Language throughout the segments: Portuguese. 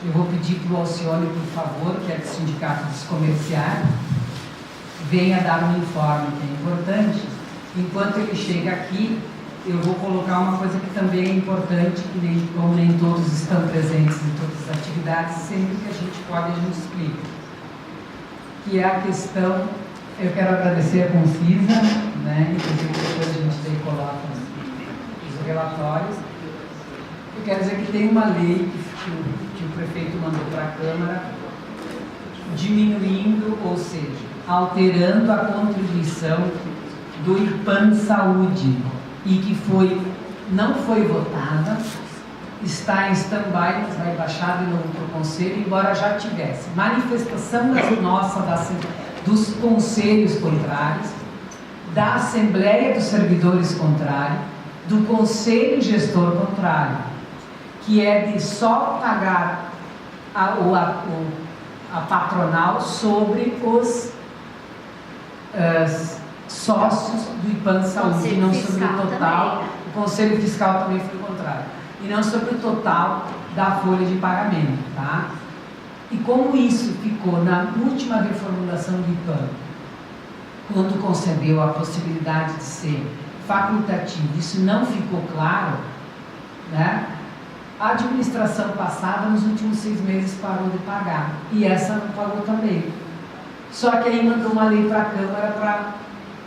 Eu vou pedir para o Alcione, por favor, que é do Sindicato dos Comerciários, venha dar um informe que é importante. Enquanto ele chega aqui, eu vou colocar uma coisa que também é importante, que como nem todos estão presentes em todas as atividades, sempre que a gente pode, a gente explica. Que é a questão, eu quero agradecer a Confisa, né, inclusive depois a gente daí coloca os relatórios. Eu quero dizer que tem uma lei que o prefeito mandou para a Câmara, diminuindo, ou seja, alterando a contribuição do IPAN Saúde, e que não foi votada, está em stand-by, mas vai baixar de novo para o Conselho, embora já tivesse manifestação dos conselhos contrários, da Assembleia dos Servidores contrário, do Conselho Gestor contrário, que é de só pagar a patronal sobre os sócios do IPAN Saúde, e não sobre o total. Também, né? O Conselho Fiscal também foi o contrário. E não sobre o total da folha de pagamento, tá? E como isso ficou na última reformulação do IPAN, quando concedeu a possibilidade de ser facultativo, isso não ficou claro, né? A administração passada, nos últimos 6 meses, parou de pagar. E essa não pagou também. Só que aí mandou uma lei para a Câmara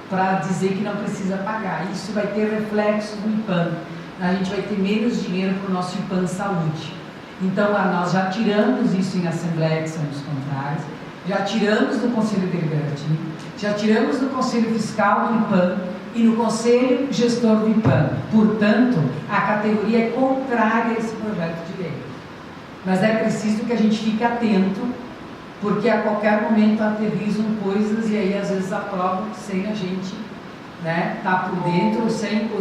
para dizer que não precisa pagar. Isso vai ter reflexo no IPAN. A gente vai ter menos dinheiro para o nosso IPAN Saúde. Então, nós já tiramos isso em Assembleia, que são os contrários, já tiramos do Conselho Deliberativo, já tiramos do Conselho Fiscal do IPAN e no Conselho Gestor do IPAN. Portanto, a categoria é contrária a esse projeto de lei. Mas é preciso que a gente fique atento, porque a qualquer momento aterrizam coisas e aí às vezes aprovam sem a gente, né, estar por dentro ou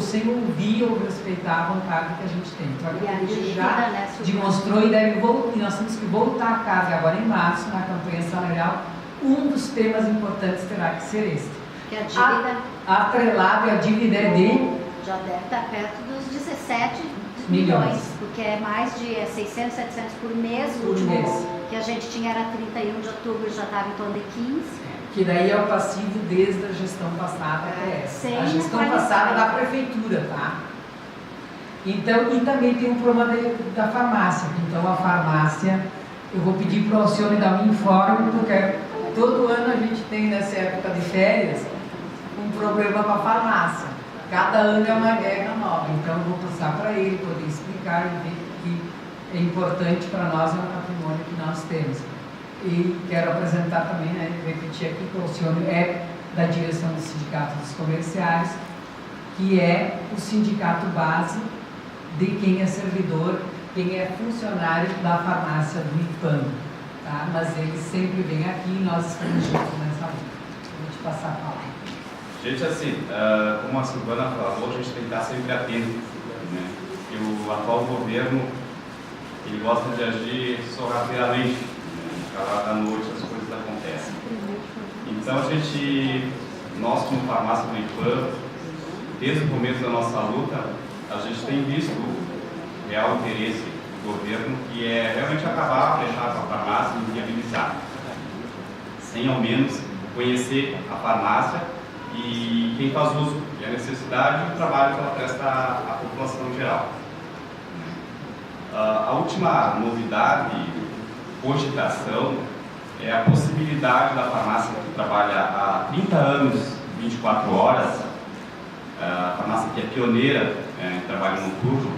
sem ouvir ou respeitar a vontade que a gente tem. Então, a gente já demonstrou e nós temos que voltar a casa agora em março, na campanha salarial. Um dos temas importantes terá que ser esse. Que a dívida... Atrelado, a dívida é de... Já deve estar perto dos 17 milhões, porque é mais de 600, 700 por mês. O último que a gente tinha era 31 de outubro, já estava em torno de 15. Que daí é o passivo desde a gestão passada até essa. A gestão passada da prefeitura, tá? Então, e também tem um problema da farmácia. Então, a farmácia, eu vou pedir para o Alcione dar um informe, porque todo ano a gente tem, nessa época de férias, um problema com a farmácia. Cada ano é uma guerra nova. Então, eu vou passar para ele poder explicar e ver que é importante para nós, é um patrimônio que nós temos. E quero apresentar também, né, repetir aqui que o Alcione é da direção do Sindicato dos Comerciários, que é o sindicato base de quem é servidor, quem é funcionário da farmácia do IPAN, tá? Mas ele sempre vem aqui e nós estamos juntos nessa luta. Vou te passar a palavra. Gente, assim, como a Silvana falou, a gente tem que estar sempre atento, né? Porque o atual governo, ele gosta de agir sorrateiramente, né? Da noite as coisas acontecem. Então, nós como farmácia do IPAN, desde o começo da nossa luta, a gente tem visto o real interesse do governo, que é realmente acabar, fechar com a farmácia e viabilizar, sem ao menos conhecer a farmácia e quem faz uso, e a necessidade e o trabalho que ela presta à população em geral. A última novidade, cogitação, é a possibilidade da farmácia que trabalha há 30 anos, 24 horas, a farmácia que é pioneira em trabalho noturno,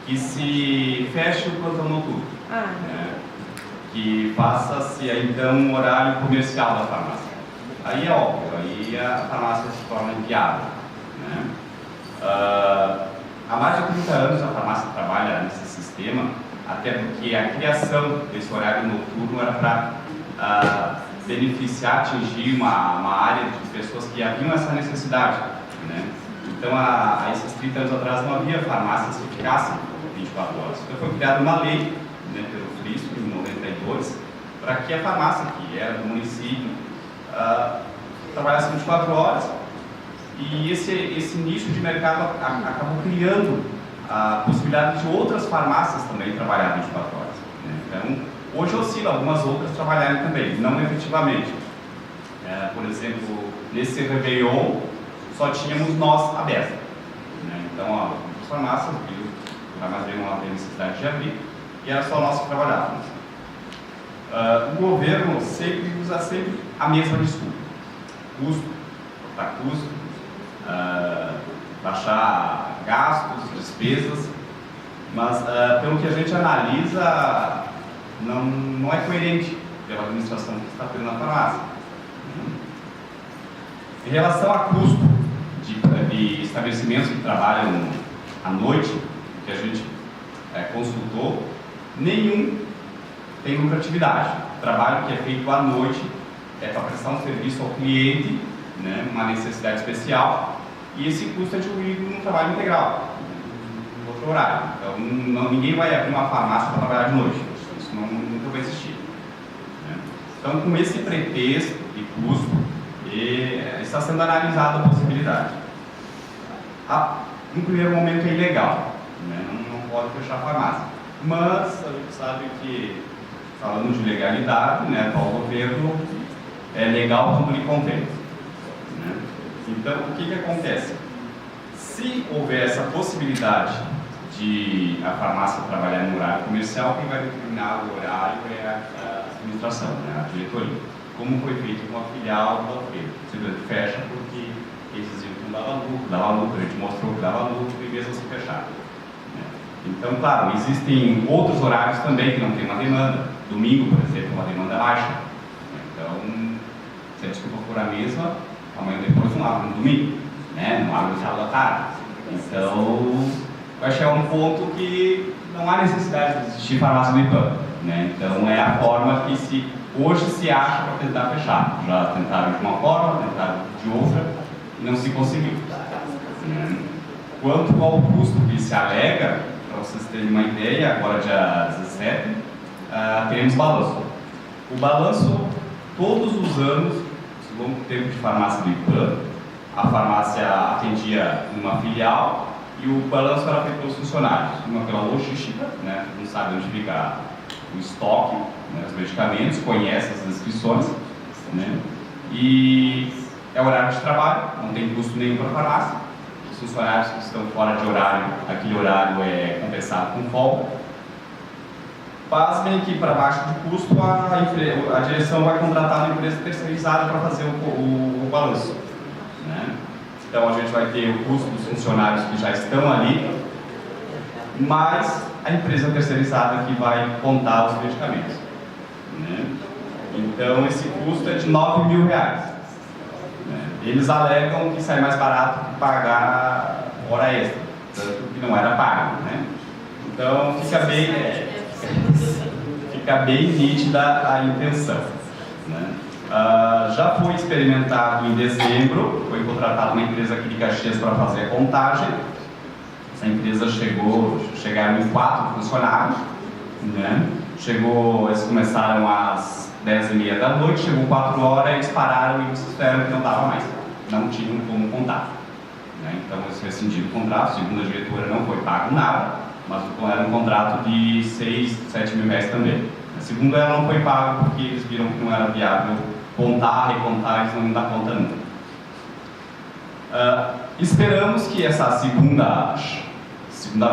que se feche o plantão noturno, que faça-se então um horário comercial da farmácia. Aí é óbvio, aí a farmácia se torna inviável, né? Há mais de 30 anos a farmácia trabalha nesse sistema, até porque a criação desse horário noturno era para beneficiar, atingir uma área de pessoas que haviam essa necessidade, né? Então, há esses 30 anos atrás não havia farmácias que ficassem 24 horas. Então foi criada uma lei, né, pelo FLISP, em 92, para que a farmácia, que era do município, trabalhasse 24 horas, e esse nicho de mercado acabou criando a possibilidade de outras farmácias também trabalhar 24 horas. Né? possível algumas outras trabalharem também, não efetivamente. Por exemplo, nesse Réveillon, só tínhamos nós abertos. Né? Então, as farmácias viram que mais bem não havia necessidade de abrir, e era só nós que trabalhávamos. O governo usa sempre a mesma desculpa: custo, cortar custo, baixar gastos, despesas, mas pelo que a gente analisa, não é coerente pela administração que está tendo na farmácia. Em relação a custo de estabelecimentos que trabalham à noite, que a gente consultou, nenhum tem lucratividade. O trabalho que é feito à noite é para prestar um serviço ao cliente, né, uma necessidade especial, e esse custo é diluído no trabalho integral, no outro horário. Então, ninguém vai abrir uma farmácia para trabalhar de noite. Isso nunca vai existir. Né? Então, com esse pretexto de custo, está sendo analisada a possibilidade. No primeiro momento é ilegal, né? Não pode fechar a farmácia, mas a gente sabe que, falando de legalidade, né, para o governo, é legal quando lhe convém. Né? Então, o que acontece? Se houver essa possibilidade de a farmácia trabalhar no horário comercial, quem vai determinar o horário é a administração, né, a diretoria. Como foi feito com a filial da feira. Simplesmente fecha porque eles diziam que não dava lucro, a gente mostrou que dava lucro e mesmo assim fecharam. Né? Então, claro, existem outros horários também que não tem uma demanda. Domingo, por exemplo, uma demanda baixa. Então, se a desculpa for a mesma, amanhã depois não abre no domingo, né? Não abre no sábado à tarde. Então, eu acho que é um ponto que não há necessidade de existir farmácia do IPAM. Né? Então, é a forma que hoje se acha para tentar fechar. Já tentaram de uma forma, tentaram de outra e não se conseguiu. Quanto ao custo que se alega, para vocês terem uma ideia, agora dia 17, teremos balanço. O balanço, todos os anos, no longo tempo de farmácia do IPAM, a farmácia atendia uma filial e o balanço era feito pelos funcionários. Uma pela logística, né? Não sabe onde fica o estoque, né, os medicamentos, conhece as inscrições, né, e é horário de trabalho, não tem custo nenhum para a farmácia. Os funcionários que estão fora de horário, aquele horário é compensado com folga. Pasmem que para baixo de custo a direção vai contratar uma empresa terceirizada para fazer o balanço. Né? Então a gente vai ter o custo dos funcionários que já estão ali, mais a empresa terceirizada que vai contar os medicamentos. Né? Então esse custo é de R$9.000. Né? Eles alegam que sai mais barato que pagar hora extra, tanto que não era pago. Né? Então fica bem nítida a intenção. Né? Já foi experimentado em dezembro, foi contratada uma empresa aqui de Caxias para fazer a contagem. Essa empresa chegaram em 4 funcionários, né? Eles começaram às 10h30 da noite, chegou 4 horas, eles pararam e disseram que não dava mais, não tinham como contar. Né? Então eles rescindiram o contrato, segundo a diretora não foi pago nada, mas era um contrato de 6, 7 mil reais também. Segundo ela não foi pago porque eles viram que não era viável contar, recontar, eles não iam dar conta nunca. Esperamos que essa segunda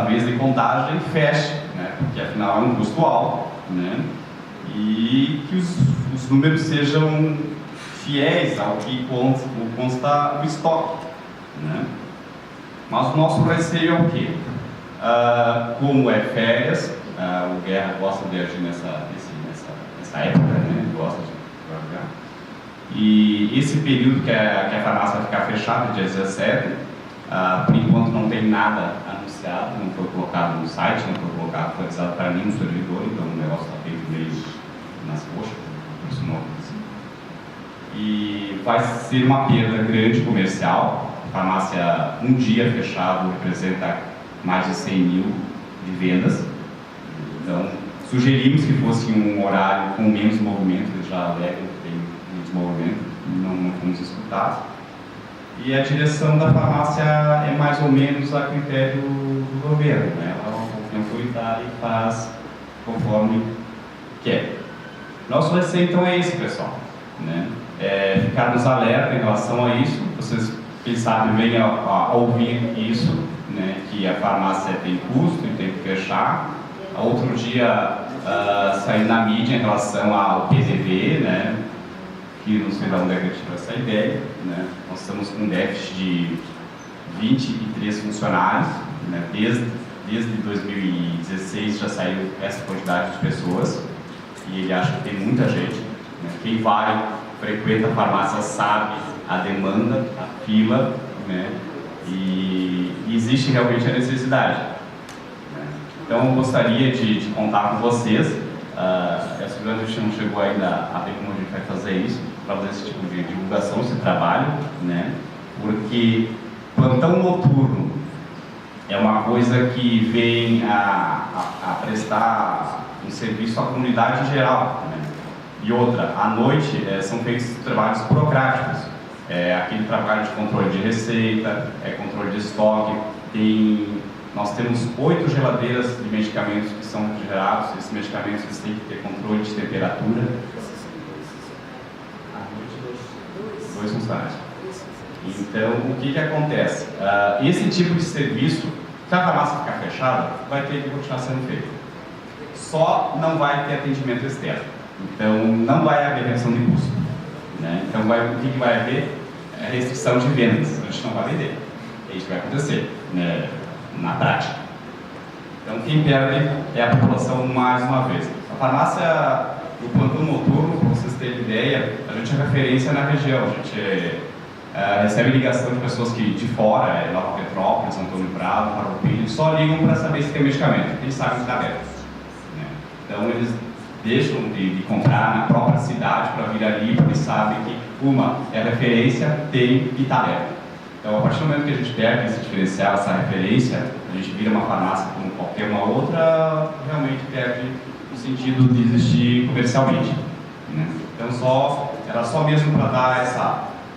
vez de contagem feche, né? Porque afinal é um custo alto, né? E que os números sejam fiéis ao que consta o estoque. Né? Mas o nosso receio é o quê? Como é férias, o Guerra gosta de agir nessa época, né? Gosta de trabalhar. E esse período que a farmácia vai ficar fechada, dia 17, por enquanto não tem nada anunciado, não foi colocado no site, não foi colocado, foi avisado para nenhum servidor, então o negócio está feito meio nas coxas, por isso não. E vai ser uma perda grande comercial. A farmácia, um dia fechado, representa mais de 100 mil de vendas. Então, sugerimos que fosse um horário com menos movimento, eles já alegam que tem menos movimento, não fomos escutados. E a direção da farmácia é mais ou menos a critério do governo, né? Ela é uma autoridade e faz conforme quer. Nosso receio, então, é esse, pessoal, né? Ficarmos alerta em relação a isso. Vocês, quem sabe, venham a ouvir isso, né? Que a farmácia tem custo e tem que fechar. Outro dia, sair na mídia em relação ao PDV, né? Que não sei de onde é que tirou essa ideia, né? Nós estamos com um déficit de 23 funcionários, né? Desde 2016 já saiu essa quantidade de pessoas, e ele acha que tem muita gente, né? Quem frequenta a farmácia sabe a demanda, a fila, né? E existe realmente a necessidade, né? Então eu gostaria de contar com vocês. Essa grande gente não chegou ainda a ver como a gente vai fazer isso, para fazer esse tipo de divulgação, esse trabalho, né? Porque plantão noturno é uma coisa que vem a prestar um serviço à comunidade em geral, né? E outra, à noite são feitos trabalhos burocráticos, aquele trabalho de controle de receita, controle de estoque. Nós temos 8 geladeiras de medicamentos que são refrigerados. Esses medicamentos eles têm que ter controle de temperatura. À noite, 2 funcionários. Então, o que acontece? Esse tipo de serviço, se a farmácia ficar fechada, vai ter que continuar sendo feito. Só não vai ter atendimento externo. Então, não vai haver redução de custo, né? Então, o que vai haver? Restrição de vendas. A gente não vai vender. É isso que vai acontecer, né? Na prática. Então, quem perde é a população mais uma vez. A farmácia, o plantão noturno, para vocês terem ideia, a gente é referência na região. A gente recebe ligação de pessoas de fora, Nova Petrópolis, Antônio Prado, Farroupilha, só ligam para saber se tem medicamento. Eles sabem que está aberto, né? Então, eles deixam de comprar na própria cidade para vir ali, porque sabem que uma é referência, tem e está aberto. Então, a partir do momento que a gente perde esse diferencial, essa referência, a gente vira uma farmácia como qualquer uma outra, realmente perde o sentido de existir comercialmente, né? Então, era só mesmo para dar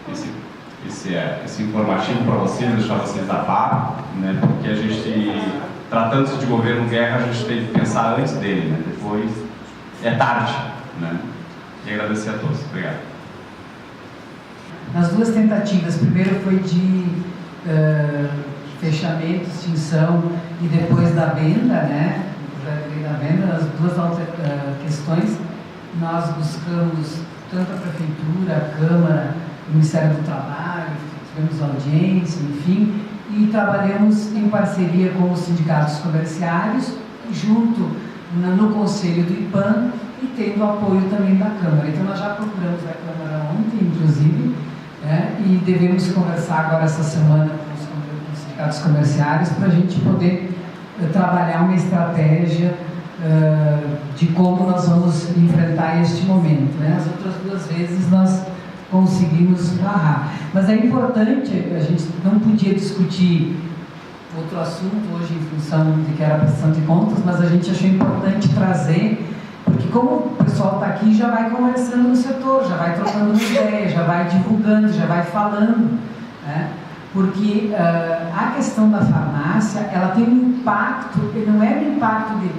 esse informativo para vocês, deixar vocês a par, né? Porque a gente, tratando-se de governo guerra, a gente tem que pensar antes dele, né? Depois é tarde, né? E agradecer a todos. Obrigado. Nas 2 tentativas, primeiro foi de fechamento, extinção e depois da venda, né? Da venda, as 2 questões, nós buscamos tanto a Prefeitura, a Câmara, o Ministério do Trabalho, tivemos audiência, enfim, e trabalhamos em parceria com os sindicatos comerciários, junto no Conselho do IPAN e tendo apoio também da Câmara. Então nós já procuramos a Câmara ontem, inclusive, e devemos conversar agora essa semana com os sindicatos comerciários para a gente poder trabalhar uma estratégia de como nós vamos enfrentar este momento, né? As outras 2 vezes nós conseguimos barrar. Mas é importante, a gente não podia discutir outro assunto hoje em função de que era a prestação de contas, mas a gente achou importante trazer, porque como o pessoal está aqui, já vai conversando no setor, já vai trocando uma ideia, já vai divulgando, já vai falando, né? Porque a questão da farmácia, ela tem um impacto, não é um impacto de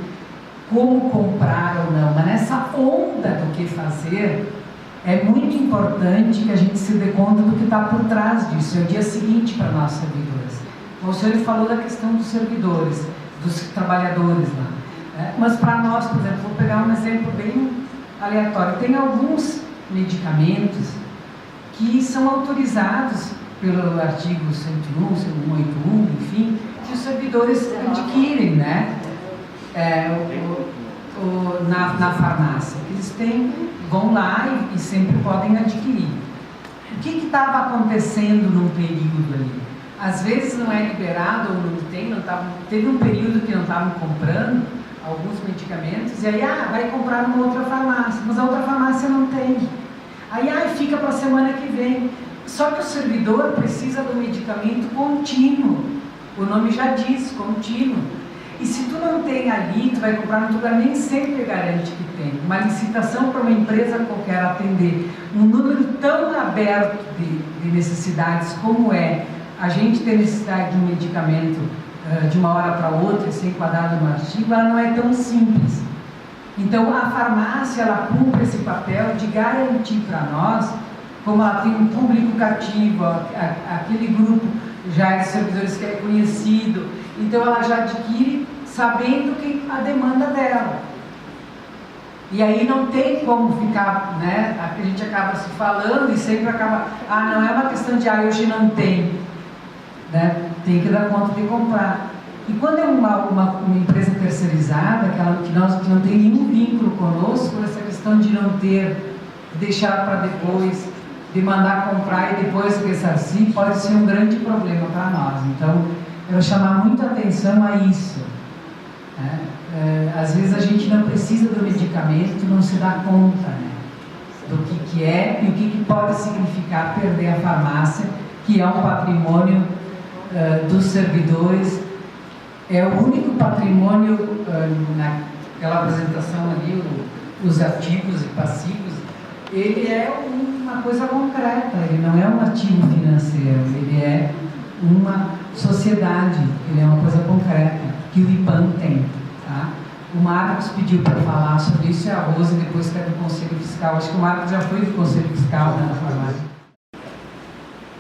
como comprar ou não, mas nessa onda do que fazer, é muito importante que a gente se dê conta do que está por trás disso. É o dia seguinte para nós servidores. O senhor falou da questão dos servidores, dos trabalhadores lá. Mas para nós, por exemplo, vou pegar um exemplo bem aleatório. Tem alguns medicamentos que são autorizados pelo artigo 101, 181, enfim, que os servidores adquirem, né? Na farmácia. Eles vão lá e sempre podem adquirir. O que estava acontecendo num período ali? Às vezes não é liberado ou não tem, teve um período que não estavam comprando alguns medicamentos, e aí vai comprar numa outra farmácia, mas a outra farmácia não tem. Aí fica para a semana que vem. Só que o servidor precisa do medicamento contínuo. O nome já diz, contínuo. E se tu não tem ali, tu vai comprar no lugar, nem sempre garante que tem. Uma licitação para uma empresa qualquer atender um número tão aberto de necessidades como a gente ter necessidade de um medicamento de uma hora para outra, sem enquadrado no artigo, ela não é tão simples. Então a farmácia, ela cumpre esse papel de garantir para nós, como ela tem um público cativo, aquele grupo já de servidores que é conhecido, então ela já adquire sabendo que a demanda dela. E aí não tem como ficar, né? A gente acaba se falando e sempre acaba, não é uma questão de, hoje não tem, né? Tem que dar conta de comprar. E quando é uma empresa terceirizada, que não tem nenhum vínculo conosco, essa questão de não ter, deixar para depois, de mandar comprar e depois ressarcir, pode ser um grande problema para nós. Então, eu vou chamar muita atenção a isso. Né? Às vezes a gente não precisa do medicamento, não se dá conta, né? Do que é e o que pode significar perder a farmácia, que é um patrimônio dos servidores. É o único patrimônio, naquela apresentação ali, os ativos e passivos, ele é uma coisa concreta, ele não é um ativo financeiro, ele é uma sociedade, ele é uma coisa concreta, que o IPAM tem. Tá? O Marcos pediu para falar sobre isso, e a Rosa depois que é do Conselho Fiscal. Acho que o Marcos já foi do Conselho Fiscal, né, na farmácia.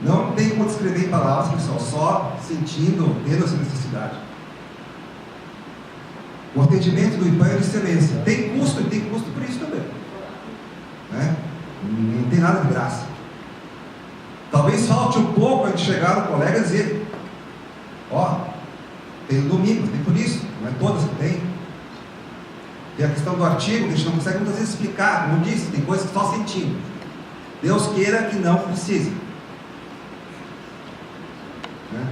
Não tem como descrever em palavras, pessoal, só sentindo, vendo essa necessidade. O atendimento do IPAM é de excelência. Tem custo, e tem custo por isso também. Né? Não tem nada de graça. Talvez falte um pouco a gente chegar no colega e dizer, tem no domingo, tem por isso, não é todas que tem. Tem a questão do artigo, que a gente não consegue muitas vezes explicar, como disse, tem coisas que só sentindo. Deus queira que não precise. Né?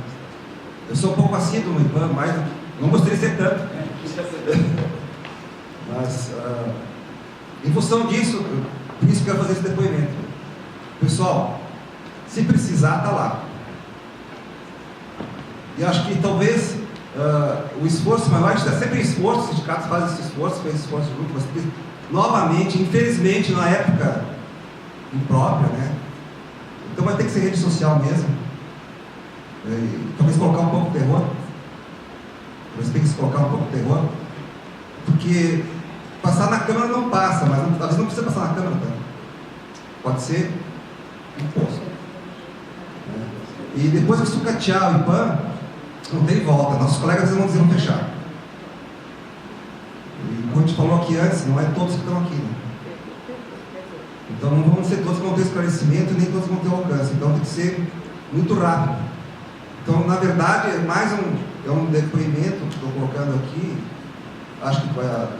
Eu sou um pouco assíduo no IPAM, mas não gostaria de ser tanto. Mas, em função disso, por isso que eu quero fazer esse depoimento. Pessoal, se precisar, está lá. E acho que talvez o esforço maior, a gente dá sempre esforço, os sindicatos fazem esse esforço, fez esforço junto, mas novamente, infelizmente, na época imprópria, né? Então vai ter que ser rede social mesmo. E talvez colocar um pouco de terror. Talvez tem que se colocar um pouco de terror. Porque passar na Câmara não passa, mas às vezes não precisa passar na Câmara, tá? Pode ser imposto. E depois que sucatear o IPAM, não tem volta. Nossos colegas vão dizer não fechar. E como a gente falou aqui antes, não é todos que estão aqui, né? Então não vão ser todos que vão ter esclarecimento, nem todos vão ter alcance. Então tem que ser muito rápido. Então, na verdade, é mais um depoimento que estou colocando aqui. Acho que as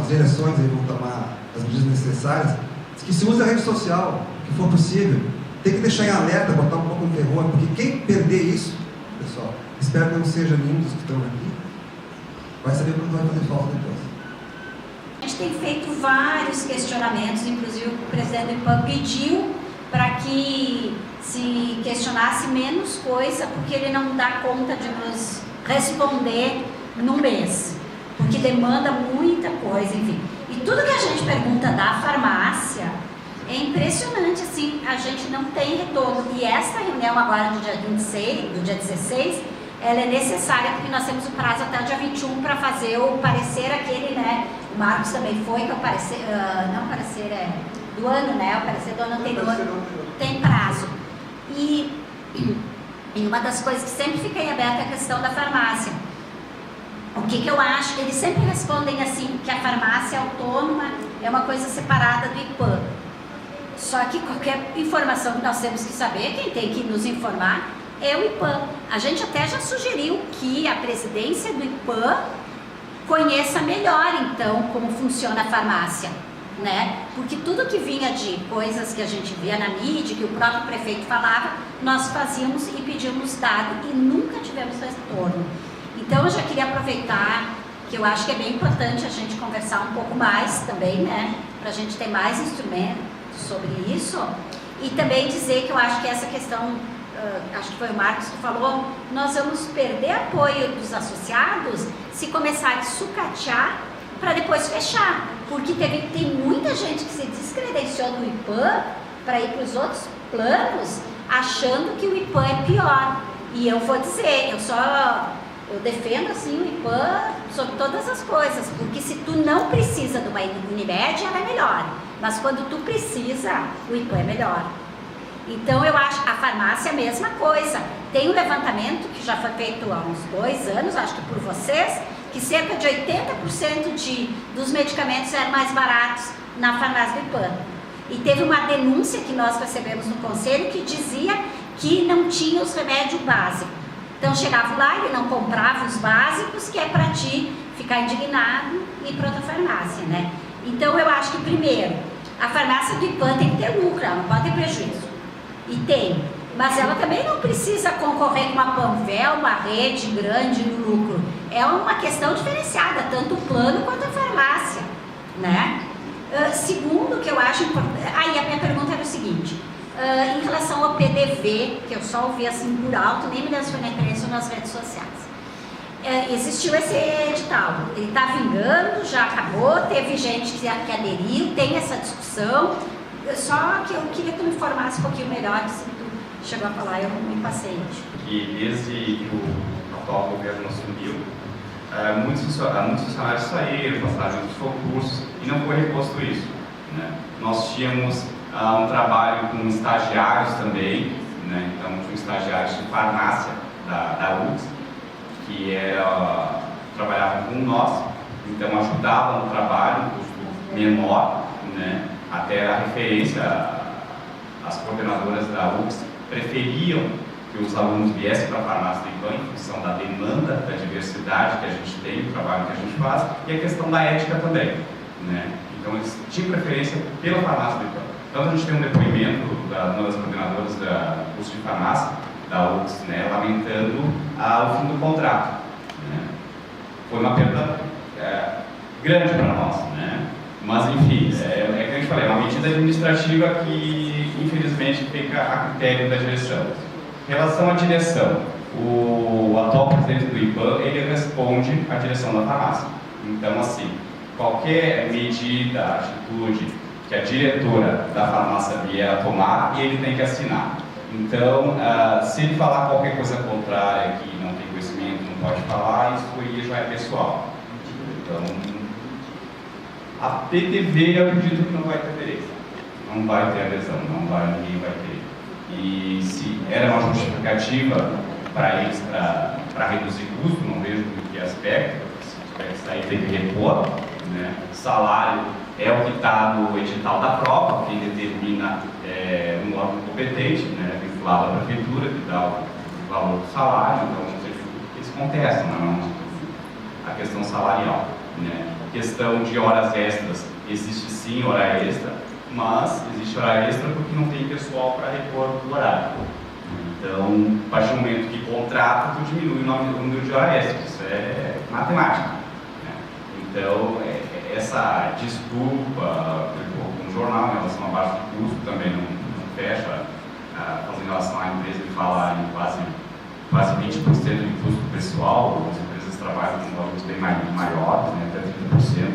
direções aí vão tomar as medidas necessárias. Que se use a rede social, o que for possível. Tem que deixar em alerta, botar um pouco de terror, porque quem perder isso, pessoal, espero que não seja nenhum dos que estão aqui, vai saber quando vai fazer falta depois. A gente tem feito vários questionamentos, inclusive o presidente do IPAM pediu para que se questionasse menos coisa, porque ele não dá conta de nos responder no mês, porque demanda muita coisa, enfim. E tudo que a gente pergunta da farmácia é impressionante, assim, a gente não tem retorno. E essa reunião agora do dia 26, do dia 16, ela é necessária porque nós temos o prazo até o dia 21 para fazer o parecer aquele, né? O Marcos também foi, que é o parecer, não parecer, do ano, né? O parecer do ano anterior tem prazo. E uma das coisas que sempre fica em aberto é a questão da farmácia. O que eu acho? Eles sempre respondem assim, que a farmácia autônoma é uma coisa separada do IPAM. Só que qualquer informação que nós temos que saber, quem tem que nos informar é o IPAM. A gente até já sugeriu que a presidência do IPAM conheça melhor, então, como funciona a farmácia, né? Porque tudo que vinha de coisas que a gente via na mídia, que o próprio prefeito falava, nós fazíamos e pedíamos dado e nunca tivemos retorno. Então, eu já queria aproveitar, que eu acho que é bem importante a gente conversar um pouco mais também, né? Para a gente ter mais instrumentos sobre isso. E também dizer que eu acho que essa questão, acho que foi o Marcos que falou, nós vamos perder apoio dos associados se começar a sucatear para depois fechar. Porque tem muita gente que se descredenciou do IPAM para ir para os outros planos, achando que o IPAM é pior. E eu vou dizer, eu só Eu defendo assim o IPAN sobre todas as coisas, porque se tu não precisa de uma Unimed, ela é melhor. Mas quando tu precisa, o IPAN é melhor. Então eu acho a farmácia é a mesma coisa. Tem um levantamento que já foi feito há uns 2 anos, acho que por vocês, que cerca de 80% dos medicamentos eram mais baratos na farmácia do IPAN. E teve uma denúncia que nós recebemos no conselho que dizia que não tinha os remédios básicos. Então chegava lá, ele não comprava os básicos, que é para ti ficar indignado e ir para outra farmácia, né? Então eu acho que primeiro, a farmácia do IPAN tem que ter lucro, ela não pode ter prejuízo. E tem, mas ela também não precisa concorrer com uma Panvel, uma rede grande no lucro. É uma questão diferenciada, tanto o plano quanto a farmácia, né? Segundo, que eu acho importante... Aí a minha pergunta era o seguinte... em relação ao PDV, que eu só ouvi assim por alto, nem me lembro se foi na imprensa ou nas redes sociais. Existiu esse edital, ele está vingando, já acabou, teve gente que aderiu, tem essa discussão, só que eu queria que tu me informasse um pouquinho melhor, se tu chegou a falar, eu me passei. Que desde que o atual governo assumiu, muitos funcionários saíram, passaram os concursos e não foi reposto isso, né? Nós tínhamos um trabalho com estagiários também, né? Então tinha estagiários de farmácia da UFS, que trabalhavam com nós, então ajudavam no trabalho, um custo menor, né? Até a referência, as coordenadoras da UFS preferiam que os alunos viessem para a farmácia do IPAN em função da demanda, da diversidade que a gente tem, do trabalho que a gente faz, e a questão da ética também, né? Então eles tinham preferência pela farmácia do IPAN. Então a gente tem um depoimento de uma das coordenadoras do curso de farmácia da UFS, né, lamentando o fim do contrato, né? Foi uma perda grande para nós, né? Mas enfim, é que a gente falei, é uma medida administrativa que infelizmente fica a critério da direção. Em relação à direção, o atual presidente do IPAN, ele responde à direção da farmácia. Então assim, qualquer medida, atitude que a diretora da farmácia vier a tomar, e ele tem que assinar. Então, se ele falar qualquer coisa contrária, que não tem conhecimento, não pode falar, isso aí já é pessoal. Então, a PDV eu acredito que não vai ter aderência. Não vai ter adesão, ninguém vai ter. E se era uma justificativa para eles, para reduzir custo, não vejo do que aspecto, se tiver que sair tem que repor, né? Salário é o que está no edital da prova, quem determina um órgão competente, né, vinculado à prefeitura, que dá o valor do salário, então eles contestam, não a questão salarial, né? A questão de horas extras, existe sim hora extra, mas existe hora extra porque não tem pessoal para repor o horário. Então, a partir do momento que contrata, tu diminui o número de horas extras, isso é matemática, né? Então, essa desculpa com o jornal em relação à baixa de custo também não fecha, em relação à empresa ele fala em quase 20% de custo pessoal, as empresas trabalham com valores bem maiores, né, até 30%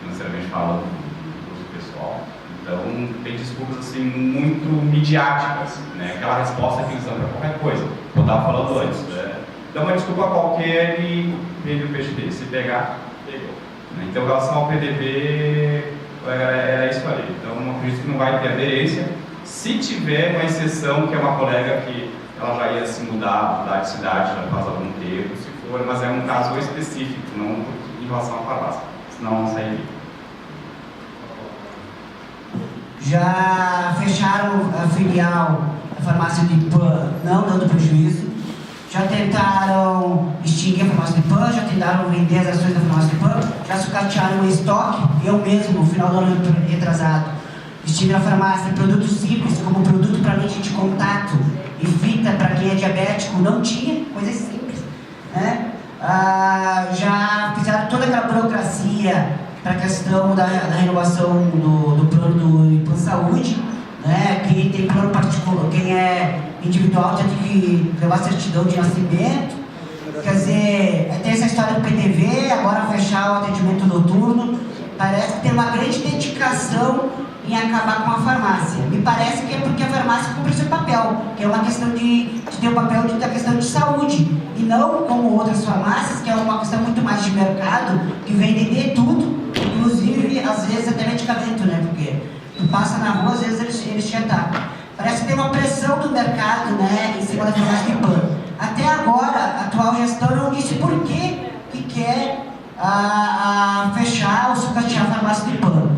financeiramente falando do custo pessoal. Então tem desculpas assim muito midiáticas, né, aquela resposta que eles dão para qualquer coisa. Eu estava falando antes, né, dá uma desculpa qualquer e vende o peixe dele, se pegar, pegou. Então, em relação ao PDV, era isso ali. Então, acredito que não vai ter aderência. Se tiver uma exceção, que é uma colega que ela já ia se mudar de cidade já faz algum tempo, se for, mas é um caso específico, não em relação à farmácia, senão não sairia. Já fecharam a filial da farmácia de IPAN, não dando prejuízo. Já tentaram extinguir a farmácia de IPAN, já tentaram vender as ações da farmácia de IPAN, já sucatearam o estoque. Eu mesmo, no final do ano retrasado, estive na farmácia, produtos simples, como produto para lente de contato e fita para quem é diabético, não tinha, coisas simples, né? Já fizeram toda aquela burocracia para a questão da renovação do plano do IPAN Saúde, né? Quem tem plano particular, quem é individual tem que levar certidão de nascimento. Quer dizer, tem essa história do PDV, agora fechar o atendimento noturno. Parece que tem uma grande dedicação em acabar com a farmácia. Me parece que é porque a farmácia cumpre seu papel, que é uma questão de ter o papel da questão de saúde, e não como outras farmácias, que é uma questão muito mais de mercado, que vendem de tudo, inclusive, às vezes, até medicamento, né? Porque tu passa na rua, às vezes eles te atacam. Parece que tem uma pressão do mercado, né, em cima da farmácia de pano. Até agora, a atual gestão não disse por que quer fechar ou sucatear a farmácia de pano.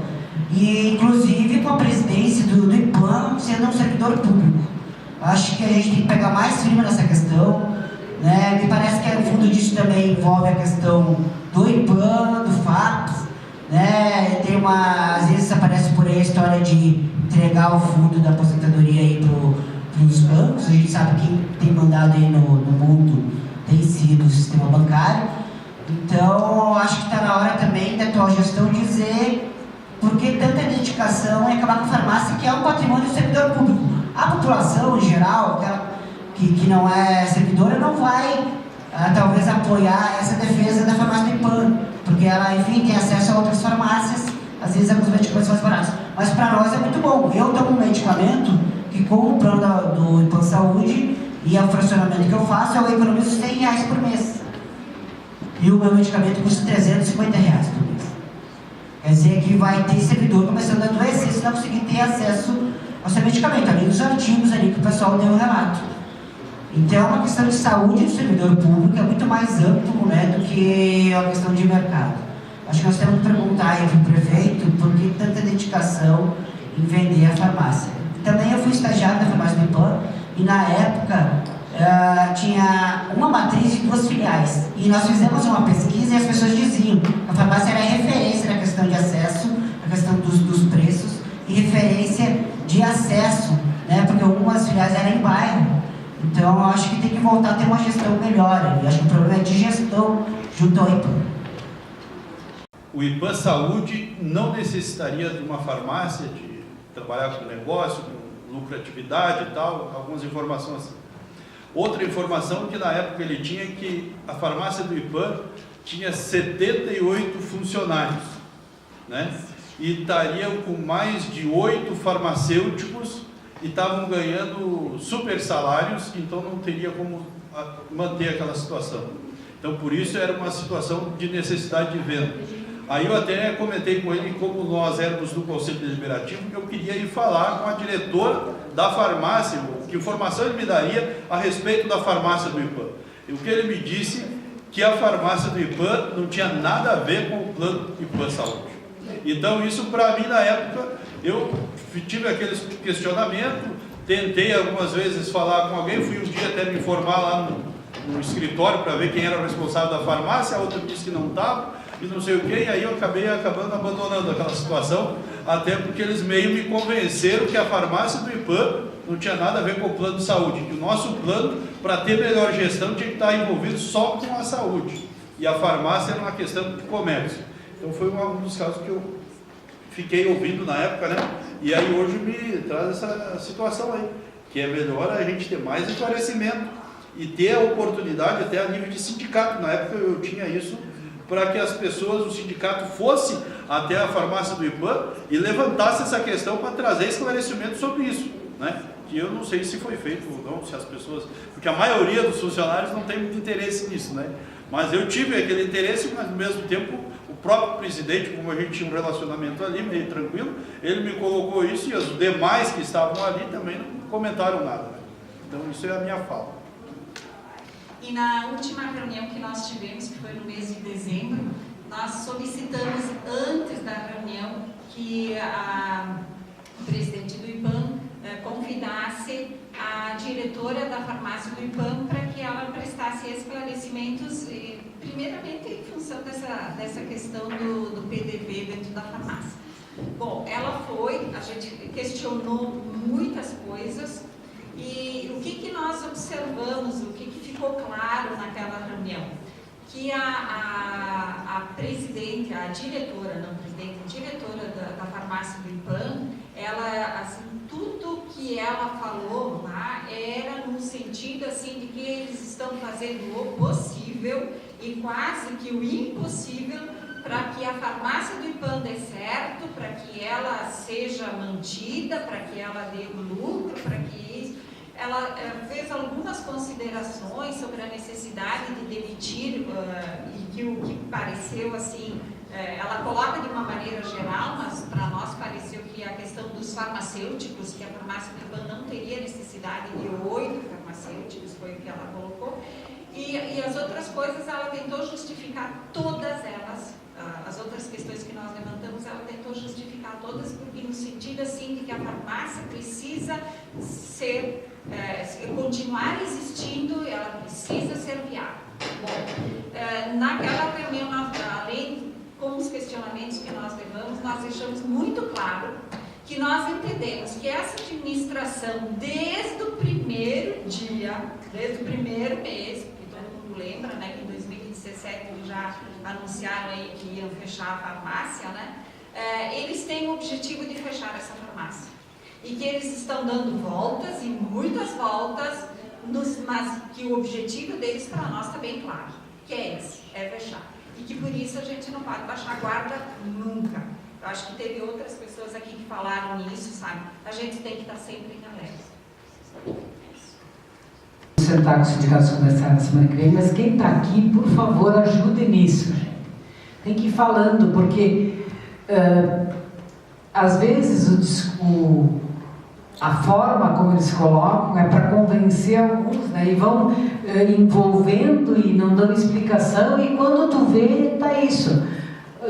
E, inclusive, com a presidência do IPAM sendo um servidor público. Acho que a gente tem que pegar mais firme nessa questão, né? Me parece que o fundo disso também envolve a questão do IPAM, do FAPS, né? Tem às vezes aparece por aí a história de entregar o fundo da aposentadoria aí para os bancos. A gente sabe que quem tem mandado aí no mundo tem sido o sistema bancário. Então, acho que está na hora também da atual gestão dizer por que tanta dedicação em acabar com a farmácia, que é um patrimônio do servidor público. A população, em geral, que não é servidora, não vai, talvez, apoiar essa defesa da farmácia do IPAM, porque ela, enfim, tem acesso a outras farmácias, às vezes alguns medicamentos mais baratos. Mas para nós é muito bom. Eu tomo um medicamento que, com o plano do IPAM Saúde e o fracionamento que eu faço, eu economizo R$100 por mês. E o meu medicamento custa R$350 por mês. Quer dizer que vai ter servidor começando a adoecer se não conseguir ter acesso ao seu medicamento, além dos artigos ali que o pessoal deu um relato. Então, é uma questão de saúde do servidor público, é muito mais amplo, né, do que a questão de mercado. Acho que nós temos que perguntar aí para o prefeito por que tanta dedicação em vender a farmácia. Também eu fui estagiário da farmácia do IPAM e, na época, tinha uma matriz e 2 filiais. E nós fizemos uma pesquisa e as pessoas diziam que a farmácia era referência na questão de acesso, na questão dos preços e referência de acesso, né? Porque algumas filiais eram em bairro. Então, eu acho que tem que voltar a ter uma gestão melhor. Eu acho que o problema é de gestão junto ao IPAM. O IPAM Saúde não necessitaria de uma farmácia, de trabalhar com negócio, com lucratividade e tal, algumas informações assim. Outra informação que na época ele tinha que a farmácia do IPAM tinha 78 funcionários, né? E estariam com mais de 8 farmacêuticos e estavam ganhando super salários, então não teria como manter aquela situação. Então, por isso era uma situação de necessidade de venda. Aí eu até comentei com ele, como nós éramos do Conselho Deliberativo, que eu queria ir falar com a diretora da farmácia, que informação ele me daria a respeito da farmácia do IPAM. E o que ele me disse, que a farmácia do IPAM não tinha nada a ver com o plano IPAM Saúde. Então isso para mim na época, eu tive aquele questionamento, tentei algumas vezes falar com alguém, fui um dia até me informar lá no escritório para ver quem era o responsável da farmácia, a outra disse que não estava, e não sei o que, e aí eu acabei acabando abandonando aquela situação, até porque eles meio me convenceram que a farmácia do IPAM não tinha nada a ver com o plano de saúde, que o nosso plano, para ter melhor gestão, tinha que estar envolvido só com a saúde, e a farmácia era uma questão de comércio. Então foi um dos casos que eu fiquei ouvindo na época, né? E aí hoje me traz essa situação aí, que é melhor a gente ter mais esclarecimento e ter a oportunidade até a nível de sindicato. Na época eu tinha isso, para que as pessoas, o sindicato fosse até a farmácia do IPAM e levantasse essa questão para trazer esclarecimento sobre isso, né? Que eu não sei se foi feito ou não, se as pessoas... Porque a maioria dos funcionários não tem muito interesse nisso, né? Mas eu tive aquele interesse, mas ao mesmo tempo o próprio presidente, como a gente tinha um relacionamento ali, meio tranquilo, ele me colocou isso e os demais que estavam ali também não comentaram nada, né? Então isso é a minha fala. E na última reunião que nós tivemos, que foi no mês de dezembro, nós solicitamos antes da reunião que o presidente do IPAM convidasse a diretora da farmácia do IPAM para que ela prestasse esclarecimentos, primeiramente em função dessa questão do PDV dentro da farmácia. Bom, ela foi, a gente questionou muitas coisas. E o que nós observamos, o que ficou claro naquela reunião? Que a presidente, a diretora, não presidente, a diretora da farmácia do IPAM, ela, assim, tudo que ela falou lá era no sentido, assim, de que eles estão fazendo o possível e quase que o impossível para que a farmácia do IPAM dê certo, para que ela seja mantida, para que ela dê lucro, para que isso... Ela fez algumas considerações sobre a necessidade de demitir, e que o que pareceu assim, ela coloca de uma maneira geral, mas para nós pareceu que a questão dos farmacêuticos, que a farmácia do IPAM não teria necessidade de 8 farmacêuticos, foi o que ela colocou, e as outras coisas ela tentou justificar todas elas, as outras questões que nós levantamos, ela tentou justificar todas, porque no sentido assim de que a farmácia precisa ser, continuar existindo, ela precisa ser viável. Bom, naquela reunião, além com os questionamentos que nós levamos, nós deixamos muito claro que nós entendemos que essa administração, desde o primeiro dia, desde o primeiro mês, porque todo mundo lembra, né, que em 2017 eles já anunciaram aí que iam fechar a farmácia, né, eles têm o objetivo de fechar essa farmácia. E que eles estão dando voltas, e muitas voltas, mas que o objetivo deles para nós está bem claro, que é esse, é fechar. E que por isso a gente não pode baixar a guarda nunca. Eu acho que teve outras pessoas aqui que falaram nisso, sabe? A gente tem que estar sempre em alerta. Vou sentar com os sindicatos comerciais na semana que vem, mas quem está aqui, por favor, ajude nisso, gente. Tem que ir falando, porque às vezes a forma como eles colocam é para convencer alguns, né? E vão envolvendo e não dando explicação, e quando tu vê, tá isso.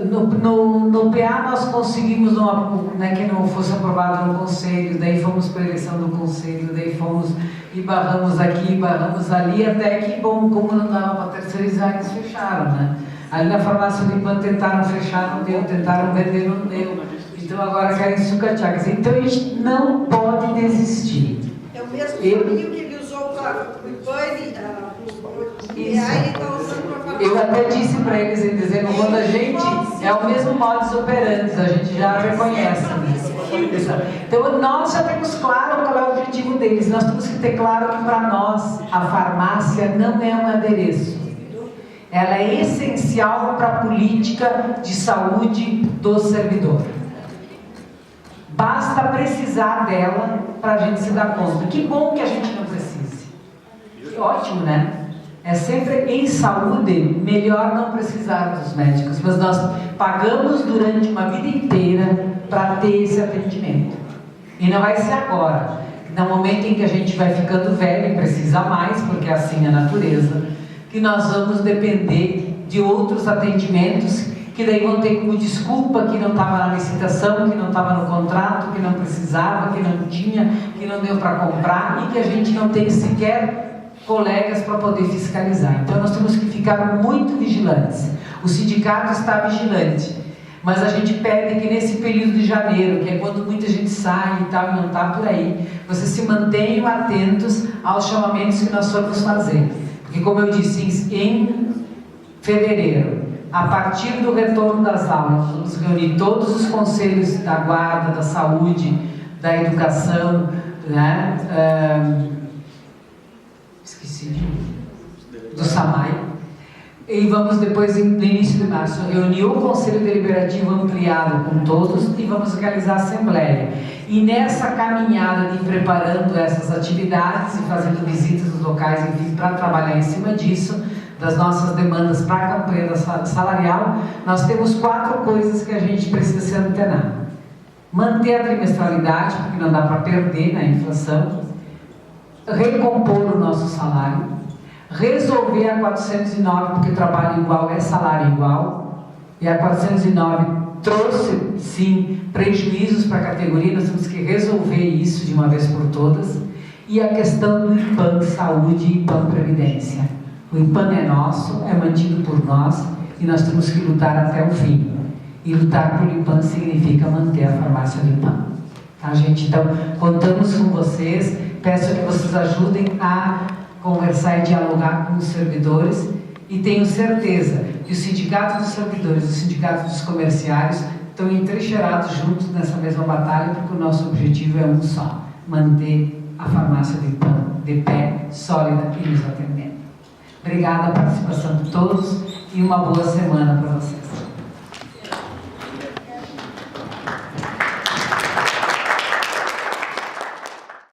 No PA nós conseguimos que não fosse aprovado no conselho, daí fomos para a eleição do conselho, daí fomos e barramos aqui, barramos ali, até que, bom, como não dava para terceirizar, eles fecharam, né? Ali na farmácia do IPAM tentaram fechar, não deu, tentaram vender, não deu. Então agora querem sucatear. Então a gente não pode desistir. É o mesmo caminho que ele usou para o IPAM, ele está usando para farmácia. Eu até disse para eles em dezembro, quando a gente é o mesmo modus operandi, a gente já reconhece. Então nós já temos claro qual é o objetivo deles. Nós temos que ter claro que para nós a farmácia não é um adereço. Ela é essencial para a política de saúde do servidor. Basta precisar dela para a gente se dar conta. Que bom que a gente não precise. Ótimo, né? É sempre em saúde melhor não precisar dos médicos, mas nós pagamos durante uma vida inteira para ter esse atendimento. E não vai ser agora. No momento em que a gente vai ficando velho e precisa mais, porque assim é a natureza, que nós vamos depender de outros atendimentos que daí vão ter como desculpa que não estava na licitação, que não estava no contrato, que não precisava, que não tinha, que não deu para comprar e que a gente não tem sequer colegas para poder fiscalizar. Então nós temos que ficar muito vigilantes. O sindicato está vigilante, mas a gente pede que nesse período de janeiro, que é quando muita gente sai e tal e não está por aí, vocês se mantenham atentos aos chamamentos que nós formos fazer. Porque como eu disse, em fevereiro, a partir do retorno das aulas, vamos reunir todos os conselhos da guarda, da saúde, da educação, né? Esqueci do SAMAI. E vamos depois, no início de março, reunir o Conselho Deliberativo ampliado com todos e vamos realizar a Assembleia. E nessa caminhada de preparando essas atividades e fazendo visitas nos locais, enfim, para trabalhar em cima disso, das nossas demandas para a campanha salarial, nós temos 4 coisas que a gente precisa se antenar. Manter a trimestralidade, porque não dá para perder na inflação. Recompor o nosso salário. Resolver a 409, porque trabalho igual é salário igual. E a 409 trouxe, sim, prejuízos para a categoria, nós temos que resolver isso de uma vez por todas. E a questão do IPAM Saúde e IPAM Previdência. O IPAM é nosso, é mantido por nós e nós temos que lutar até o fim. E lutar pelo IPAM significa manter a farmácia do IPAM. Tá, gente? Então, contamos com vocês. Peço que vocês ajudem a conversar e dialogar com os servidores. E tenho certeza que o sindicato dos servidores e o sindicato dos comerciários estão entrincheirados juntos nessa mesma batalha, porque o nosso objetivo é um só: manter a farmácia do IPAM de pé, sólida e nos atendendo. Obrigada a participação de todos e uma boa semana para vocês.